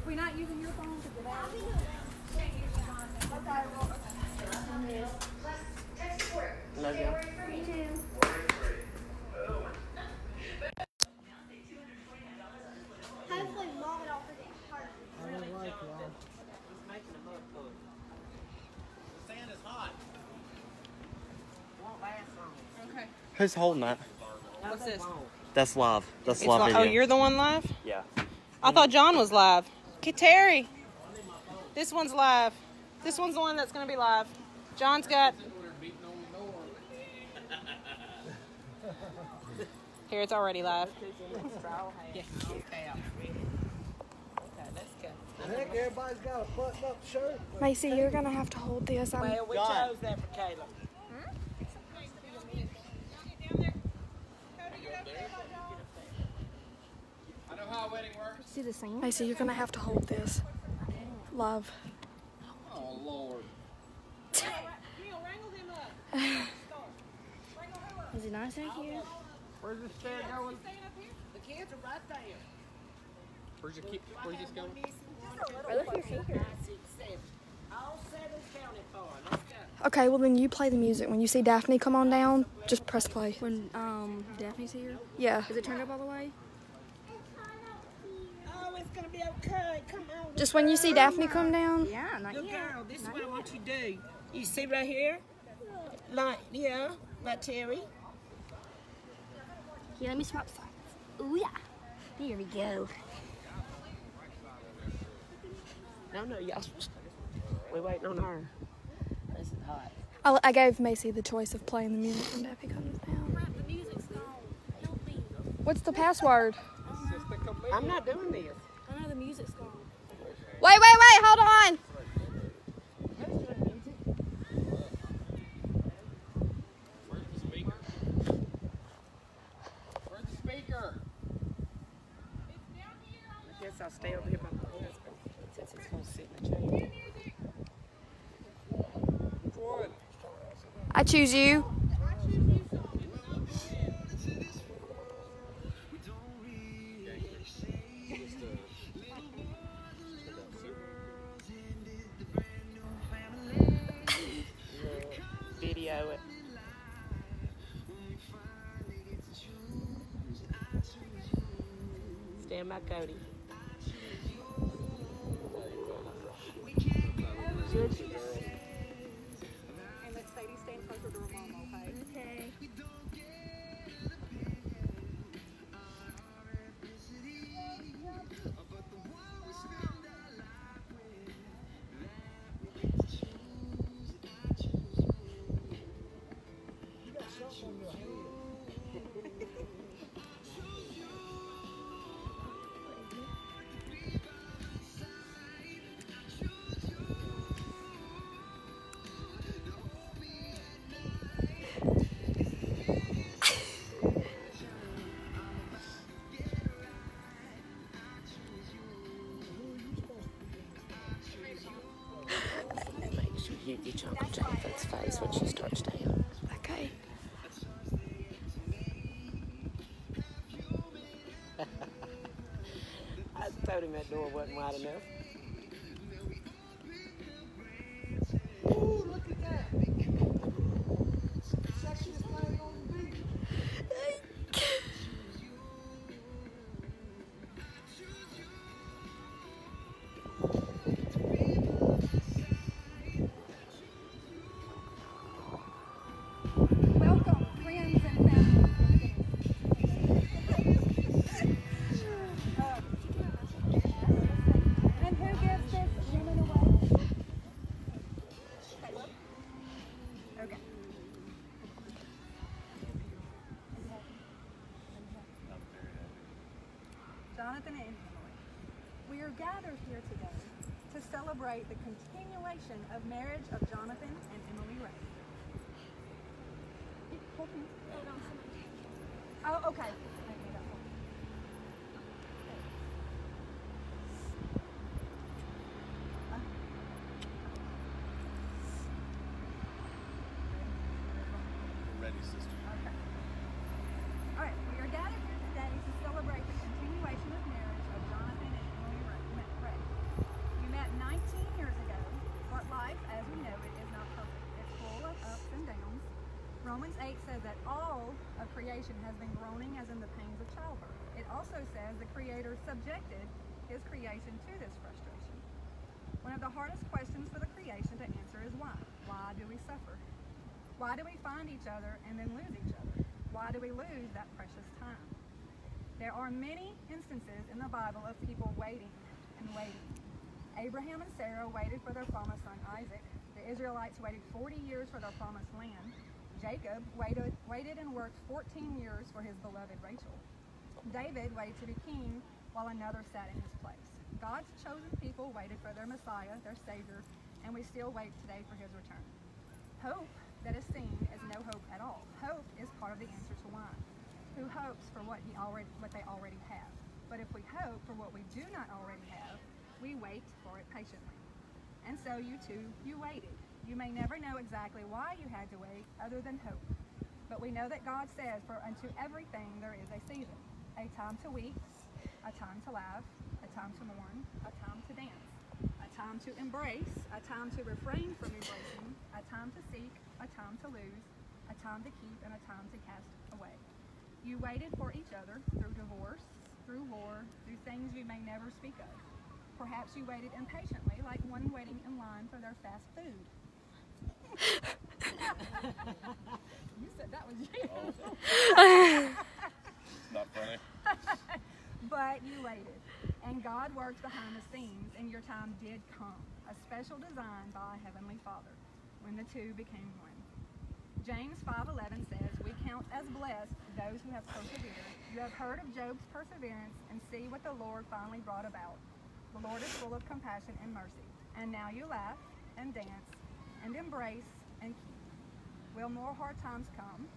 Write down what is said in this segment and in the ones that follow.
We're not using your phone to get out. Love you. Hopefully, Mom will forget her. I don't like y'all. He's making a mud puddle. The sand is hot. Won't last long. Okay. Who's holding that? What's this? That's live. That's It's live li- video. oh, you're the one live? Yeah. I thought John was live. Okay, Terry. This one's live. This one's the one that's going to be live. John's got... Here, it's already live. Yeah. Okay, let's go. Heck, everybody's got a button-up shirt. Macy, you're gonna have to hold this. Well, we chose that for Caleb. I know how a wedding works. See the scene? Macy, you're gonna have to hold this. Love. Oh, Lord. Is it nice out here? Where's this stair going? The kids are right there. Where's this going? Oh, look at your finger. 5, 6, 7. All 7's counted for. Let's go. Okay, well then you play the music. When you see Daphne come on down, just press play. When Daphne's here, Yeah. is it turned up all the way? Oh, it's gonna be okay. Come on. Just when you see Daphne come down. Yeah, not Good yet. girl, this is what I want you to do. You see right here? Like, yeah, like Terry. Here, let me swap sides. Ooh yeah. Here we go. No, y'all. We're waiting on her. This is hot. I gave Macy the choice of playing the music when Daphne comes down. The music's gone. Help me. What's the password? I'm not doing this. I know the music's gone. Wait, hold on. Where's the speaker? Where's the speaker? I guess I'll stay over here by my husband since he's gonna sit in the chair. Which one? I choose you. Video it. Stand by Cody. And let Sadie stand closer to her mom, okay? Okay. Make sure you get your Uncle Jonathan's face when she starts down. Okay. I told him that door wasn't wide enough. Ooh, look at that. Sexiest flag on the beach. Welcome, friends and family. And who gives this woman away? Okay. Jonathan and Emily, we are gathered here today to celebrate the continuation of marriage of Jonathan and Emily Ray. Oh, okay. Ready, sister. Okay. All right, we are gathered here today to celebrate the continuation of marriage of Jonathan and Emily Ray. creation has been groaning as in the pains of childbirth. It also says the Creator subjected His creation to this frustration. One of the hardest questions for the creation to answer is why. Why do we suffer? Why do we find each other and then lose each other? Why do we lose that precious time? There are many instances in the Bible of people waiting and waiting. Abraham and Sarah waited for their promised son Isaac. The Israelites waited 40 years for their promised land. Jacob waited and worked 14 years for his beloved Rachel. David waited to be king while another sat in his place. God's chosen people waited for their Messiah, their Savior, and we still wait today for his return. Hope that is seen is no hope at all. Hope is part of the answer to why. Who hopes for what they already have? But if we hope for what we do not already have, we wait for it patiently. And so you too, you waited. You may never know exactly why you had to wait other than hope. But we know that God says, for unto everything there is a season, a time to weep, a time to laugh, a time to mourn, a time to dance, a time to embrace, a time to refrain from embracing, a time to seek, a time to lose, a time to keep, and a time to cast away. You waited for each other through divorce, through war, through things you may never speak of. Perhaps you waited impatiently, like one waiting in line for their fast food. You said that was you. Not funny. But you waited, and God worked behind the scenes, and your time did come, a special design by Heavenly Father, when the two became one. James 5:11 says, we count as blessed those who have persevered. You have heard of Job's perseverance, and see what the Lord finally brought about. The Lord is full of compassion and mercy. And now you laugh and dance and embrace and keep. Will more hard times come?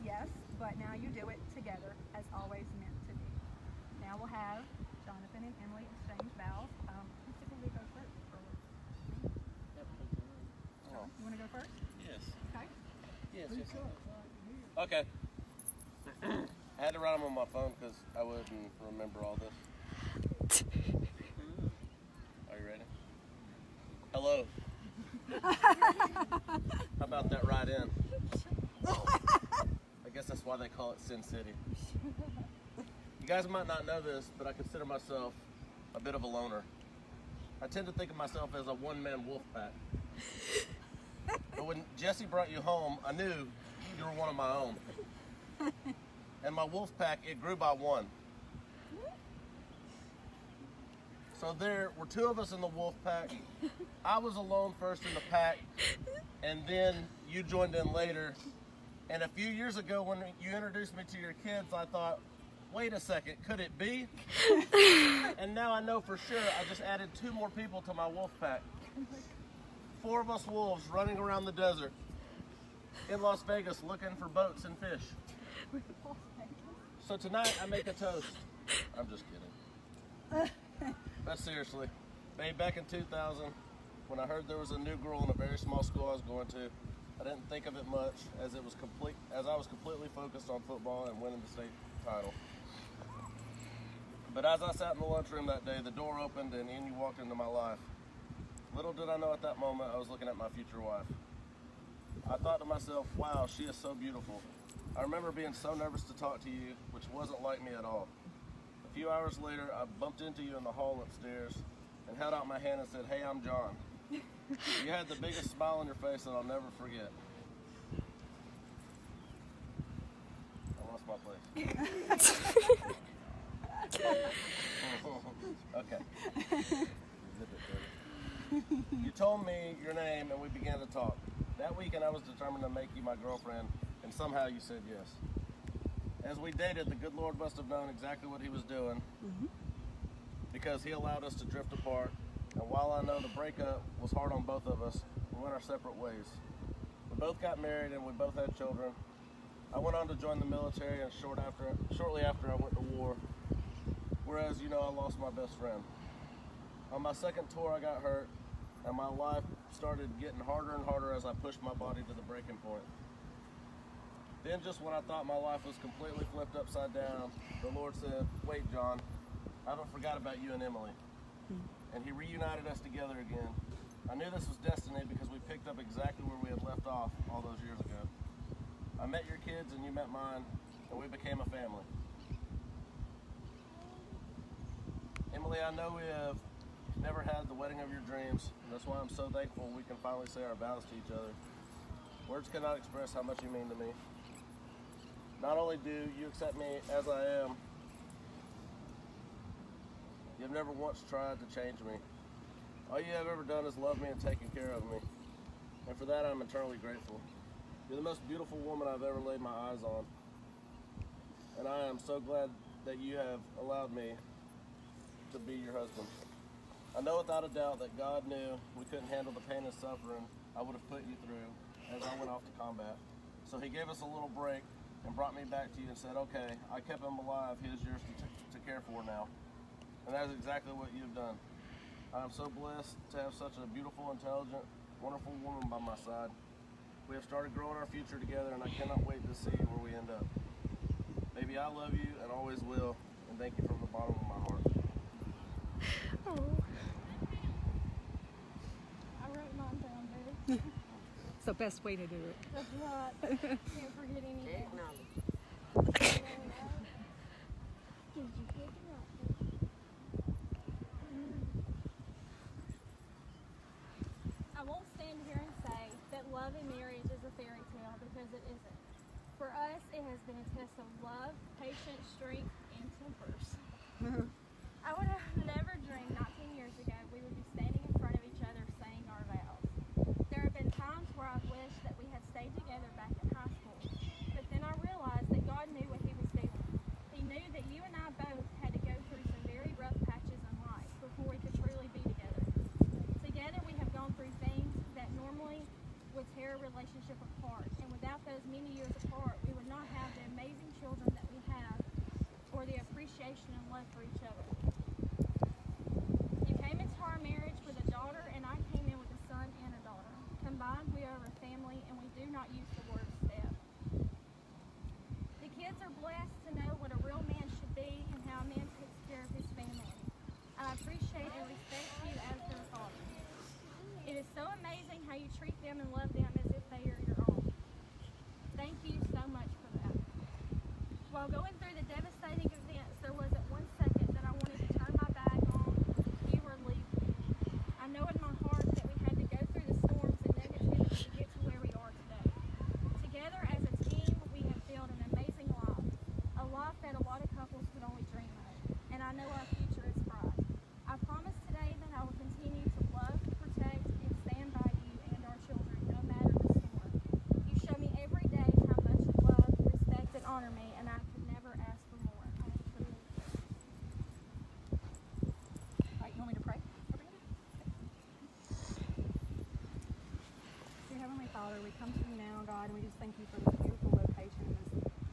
Yes, but now you do it together as always meant to be. Now we'll have Jonathan and Emily exchange vows. Who typically goes first? You want to go first? Yes. Okay. Yes. Okay. I had to write them on my phone because I wouldn't remember all this. Are you ready? Hello. How about that right in? I guess that's why they call it Sin City. You guys might not know this, but I consider myself a bit of a loner. I tend to think of myself as a one-man wolf pack. But when Jesse brought you home, I knew you were one of my own. And my wolf pack, it grew by one. So there were two of us in the wolf pack. I was alone first in the pack, and then you joined in later. And a few years ago when you introduced me to your kids, I thought, wait a second, could it be? And now I know for sure I just added 2 more people to my wolf pack. 4 of us wolves running around the desert in Las Vegas looking for boats and fish. So tonight I make a toast. I'm just kidding. But seriously, babe, back in 2000, when I heard there was a new girl in a very small school I was going to, I didn't think of it much as I was completely focused on football and winning the state title. But as I sat in the lunchroom that day, the door opened and in you walked into my life. Little did I know at that moment I was looking at my future wife. I thought to myself, wow, she is so beautiful. I remember being so nervous to talk to you, which wasn't like me at all. A few hours later, I bumped into you in the hall upstairs and held out my hand and said, hey, I'm John. You had the biggest smile on your face that I'll never forget. I lost my place. Okay. You told me your name and we began to talk. That weekend I was determined to make you my girlfriend, and somehow you said yes. As we dated, the good Lord must have known exactly what he was doing, because he allowed us to drift apart. And while I know the breakup was hard on both of us, we went our separate ways. We both got married and we both had children. I went on to join the military, and shortly after I went to war, whereas, you know, I lost my best friend. On my second tour, I got hurt, and my life started getting harder and harder as I pushed my body to the breaking point. Then just when I thought my life was completely flipped upside down, the Lord said, wait, John, I haven't forgot about you and Emily. And he reunited us together again. I knew this was destiny because we picked up exactly where we had left off all those years ago. I met your kids and you met mine, and we became a family. Emily, I know we have never had the wedding of your dreams, and that's why I'm so thankful we can finally say our vows to each other. Words cannot express how much you mean to me. Not only do you accept me as I am, you have never once tried to change me. All you have ever done is love me and taken care of me. And for that, I'm eternally grateful. You're the most beautiful woman I've ever laid my eyes on. And I am so glad that you have allowed me to be your husband. I know without a doubt that God knew we couldn't handle the pain and suffering I would have put you through as I went off to combat. So he gave us a little break and brought me back to you and said, okay, I kept him alive, he is yours to care for now. And that is exactly what you've done. I am so blessed to have such a beautiful, intelligent, wonderful woman by my side. We have started growing our future together, and I cannot wait to see where we end up. Baby, I love you and always will, and thank you from the bottom of my heart. Oh. I wrote mine down, baby. It's the best way to do it. That's right. Can't forget anything. Did you pick it up? I won't stand here and say that love and marriage is a fairy tale because it isn't. For us, it has been a test of love, patience, strength, and tempers. I would have never dreamed not 10 years ago we would be standing in front of each other saying our vows. There have been times where I've wished that we had stayed together back in high school, but then I realized that God knew what he was doing. He knew that you and I both had to go through some very rough patches in life before we could truly be together. Together we have gone through things that normally would tear a relationship apart, and without those many years apart, we would not have the amazing children that we have or the appreciation and love for each other. You came into our marriage with a daughter, and I came in with a son and a daughter. Combined, we are a family, and we do not use the word step. The kids are blessed to know what a real man should be and how a man takes care of his family. I appreciate and respect you as their father. It is so amazing how you treat them and love them as if they are your own. Thank you so much for that. While going through the devastating events, there wasn't one second that I wanted to turn my back on you or leave me. I know in my heart that we had to go through the storms and negativity to get to where we are today. Together as a team, we have built an amazing life, a life that a lot of couples could only dream of, and I know our future is bright. I promise today that I will continue to love, protect, and stand by you and our children, no matter the storm. You show me every day how much you love, respect, and honor me, and I could never ask for more. I am truly grateful. All right, you want me to pray? Dear Heavenly Father, we come to you now, God, and we just thank you for this beautiful location,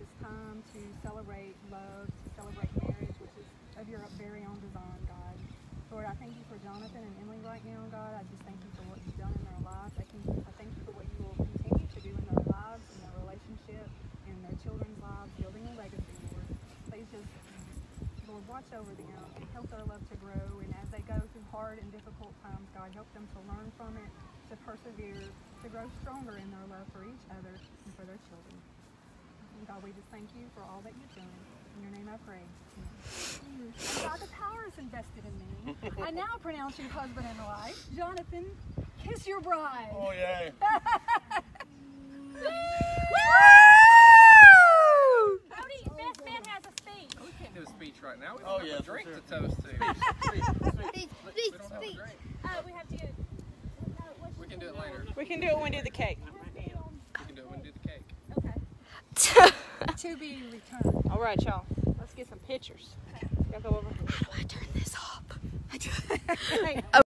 this time to celebrate love, to celebrate marriage, which is of your very own design, God. Lord, I thank you for Jonathan and Emily right now, God. I just thank you for what you've done in their lives. I thank you for what you will continue to do in their lives, in their relationship, in their children's lives, building a legacy, Lord. Please just, Lord, watch over them and help their love to grow. And as they go through hard and difficult times, God, help them to learn from it, to persevere, to grow stronger in their love for each other and for their children. And God, we just thank you for all that you've done. In your name I pray. Amen. God, the power is invested in me. I now pronounce you husband and wife. Jonathan, kiss your bride. Oh, yay. Cody, best man has a speech. We can't do a speech right now. We Oh, don't yeah, have a for drink sure. to toast to. Speech. We don't have a drink. We have to. We can do it later. We can do it when we do the cake. We can do it when we do the cake. Okay. To be returned. All right, y'all. Let's get some pictures. Y'all go over. How do I turn this off? Hey,